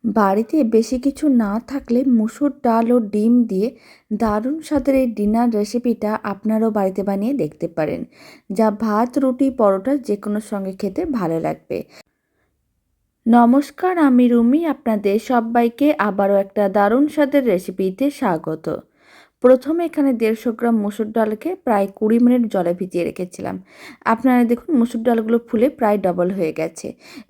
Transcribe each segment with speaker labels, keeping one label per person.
Speaker 1: বাড়িতে বেশি কিছু না থাকলে মুসুর ডাল ও ডিম দিয়ে দারুণ স্বাদের এই ডিনার রেসিপিটা আপনারাও বাড়িতে বানিয়ে দেখতে পারেন, যা ভাত, রুটি, পরোটা যে কোনো সঙ্গে খেতে ভালো লাগবে। নমস্কার, আমি রুমি। আপনাদের সবাইকে আবারও একটা দারুণ স্বাদের রেসিপিতে স্বাগত। প্রথমে এখানে 150 গ্রাম মুসুর ডালকে প্রায় 20 মিনিট জলে ভিজিয়ে রেখেছিলাম। আপনারা দেখুন মুসুর ডালগুলো ফুলে প্রায় ডবল হয়ে গেছে।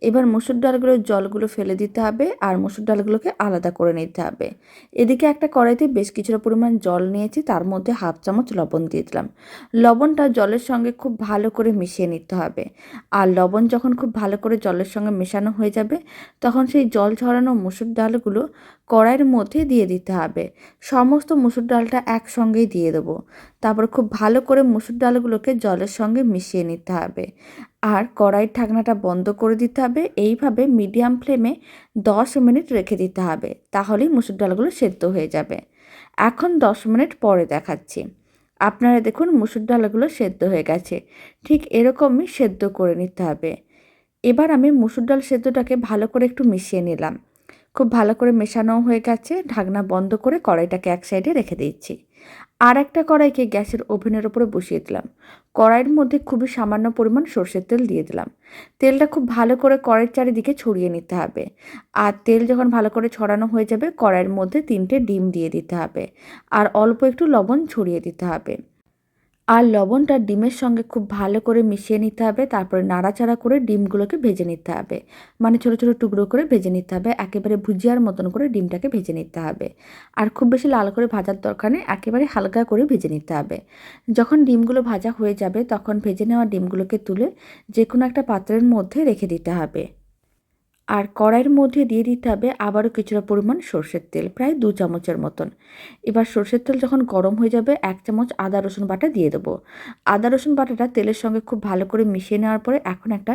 Speaker 1: এবার মুসুর ডালগুলোর জলগুলো ফেলে দিতে হবে আর মুসুর ডালগুলোকে আলাদা করে নিতে হবে। এদিকে একটা কড়াইতে বেশ কিছুটা পরিমাণ জল নিয়েছি, তার মধ্যে হাফ চামচ লবণ দিয়ে দিলাম। লবণটা জলের সঙ্গে খুব ভালো করে মিশিয়ে নিতে হবে। আর লবণ যখন খুব ভালো করে জলের সঙ্গে মেশানো হয়ে যাবে, তখন সেই জল ঝরানো মুসুর ডালগুলো কড়াইয়ের মধ্যে দিয়ে দিতে হবে। সমস্ত মুসুর ডালটা একসঙ্গেই দিয়ে দেবো। তারপর খুব ভালো করে মুসুর ডালগুলোকে জলের সঙ্গে মিশিয়ে নিতে হবে। আর কড়াইয়ের ঢাকনাটা বন্ধ করে দিতে হবে। এইভাবে মিডিয়াম ফ্লেমে 10 মিনিট রেখে দিতে হবে, তাহলেই মুসুর ডালগুলো সেদ্ধ হয়ে যাবে। এখন 10 মিনিট পরে দেখাচ্ছি। আপনারা দেখুন মুসুর ডালগুলো সেদ্ধ হয়ে গেছে। ঠিক এরকমই সেদ্ধ করে নিতে হবে। এবার আমি মুসুর ডাল সেদ্ধটাকে ভালো করে একটু মিশিয়ে নিলাম। খুব ভালো করে মেশানোও হয়ে গেছে। ঢাকনা বন্ধ করে কড়াইটাকে এক সাইডে রেখে দিচ্ছি। আর একটা কড়াইকে গ্যাসের ওভেনের ওপরে বসিয়ে দিলাম। কড়াইয়ের মধ্যে খুবই সামান্য পরিমাণ সর্ষের তেল দিয়ে দিলাম। তেলটা খুব ভালো করে কড়াইয়ের চারিদিকে ছড়িয়ে নিতে হবে। আর তেল যখন ভালো করে ছড়ানো হয়ে যাবে, কড়াইয়ের মধ্যে 3টে ডিম দিয়ে দিতে হবে। আর অল্প একটু লবণ ছড়িয়ে দিতে হবে। আর লবণটা ডিমের সঙ্গে খুব ভালো করে মিশিয়ে নিতে হবে। তারপরে নাড়াচাড়া করে ডিমগুলোকে ভেজে নিতে হবে। মানে ছোটো ছোটো টুকরো করে ভেজে নিতে হবে। একেবারে ভুজিয়ার মতন করে ডিমটাকে ভেজে নিতে হবে। আর খুব বেশি লাল করে ভাজার দরকার নেই, একেবারে হালকা করে ভেজে নিতে হবে। যখন ডিমগুলো ভাজা হয়ে যাবে, তখন ভেজে নেওয়া ডিমগুলোকে তুলে যে কোনো একটা পাত্রের মধ্যে রেখে দিতে হবে। আর কড়াইয়ের মধ্যে দিয়ে দিতে হবে আবারও কিছুটা পরিমাণ সর্ষের তেল, প্রায় 2 চামচের মতন। এবার সর্ষের তেল যখন গরম হয়ে যাবে, 1 চামচ আদা রসুন বাটা দিয়ে দেবো। আদা রসুন বাটাটা তেলের সঙ্গে খুব ভালো করে মিশিয়ে নেওয়ার পরে এখন একটা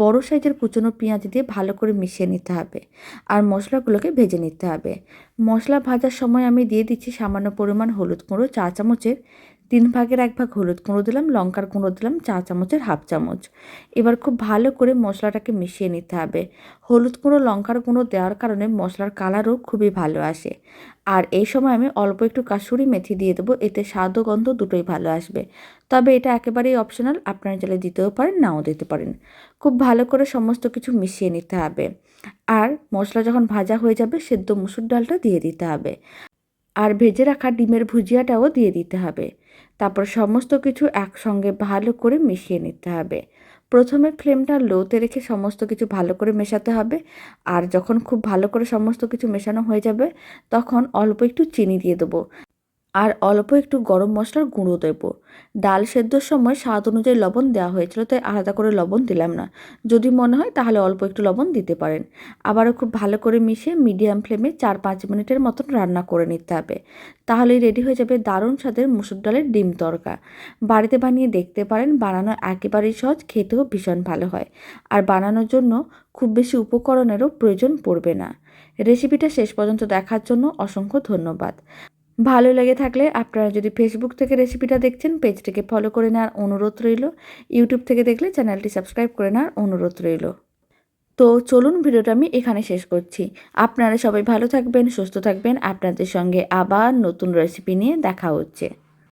Speaker 1: বড় সাইজের কুচনো পেঁয়াজ দিয়ে ভালো করে মিশিয়ে নিতে হবে। আর মশলাগুলোকে ভেজে নিতে হবে। মশলা ভাজার সময় আমি দিয়ে দিচ্ছি সামান্য পরিমাণ হলুদ গুঁড়ো, 4 চামচের 3 ভাগের 1 ভাগ হলুদ গুঁড়ো দিলাম, লঙ্কার গুঁড়ো দিলাম 4 চামচের হাফ চামচ। এবার খুব ভালো করে মশলাটাকে মিশিয়ে নিতে হবে। হলুদ গুঁড়ো, লঙ্কার গুঁড়ো দেওয়ার কারণে মশলার কালারও খুবই ভালো আসে। আর এই সময় আমি অল্প একটু কাসুরি মেথি দিয়ে দেবো, এতে স্বাদ ও গন্ধ দুটোই ভালো আসবে। তবে এটা একেবারেই অপশনাল, আপনারা চাইলে দিতেও পারেন, নাও দিতে পারেন। খুব ভালো করে সমস্ত কিছু মিশিয়ে নিতে হবে। আর মশলা যখন ভাজা হয়ে যাবে, সেদ্ধ মুসুর ডালটা দিয়ে দিতে হবে। আর ভেজে রাখা ডিমের ভুজিয়াটাও দিয়ে দিতে হবে। তারপর সমস্ত কিছু একসঙ্গে ভালো করে মিশিয়ে নিতে হবে। প্রথমে ফ্লেমটা লোতে রেখে সমস্ত কিছু ভালো করে মেশাতে হবে। আর যখন খুব ভালো করে সমস্ত কিছু মেশানো হয়ে যাবে, তখন অল্প একটু চিনি দিয়ে দেবো। আর অল্প একটু গরম মশলার গুঁড়ো দেবো। ডাল সেদ্ধর সময় স্বাদ অনুযায়ী লবণ দেওয়া হয়েছিল, তাই আলাদা করে লবণ দিলাম না। যদি মনে হয় তাহলে অল্প একটু লবণ দিতে পারেন। আবারও খুব ভালো করে মিশিয়ে মিডিয়াম ফ্লেমে 4-5 মিনিটের মতন রান্না করে নিতে হবে। তাহলেই রেডি হয়ে যাবে দারুণ স্বাদের মুসুর ডালের ডিম তড়কা। বাড়িতে বানিয়ে দেখতে পারেন, বানানো একেবারেই সহজ, খেতেও ভীষণ ভালো হয়। আর বানানোর জন্য খুব বেশি উপকরণেরও প্রয়োজন পড়বে না। রেসিপিটা শেষ পর্যন্ত দেখার জন্য অসংখ্য ধন্যবাদ। ভালো লেগে থাকলে আপনারা যদি ফেসবুক থেকে রেসিপিটা দেখছেন, পেজটিকে ফলো করে নেওয়ার অনুরোধ রইল। ইউটিউব থেকে দেখলে চ্যানেলটি সাবস্ক্রাইব করে নেওয়ার অনুরোধ রইল। তো চলুন, ভিডিওটা আমি এখানে শেষ করছি। আপনারা সবাই ভালো থাকবেন, সুস্থ থাকবেন। আপনাদের সঙ্গে আবার নতুন রেসিপি নিয়ে দেখা হচ্ছে।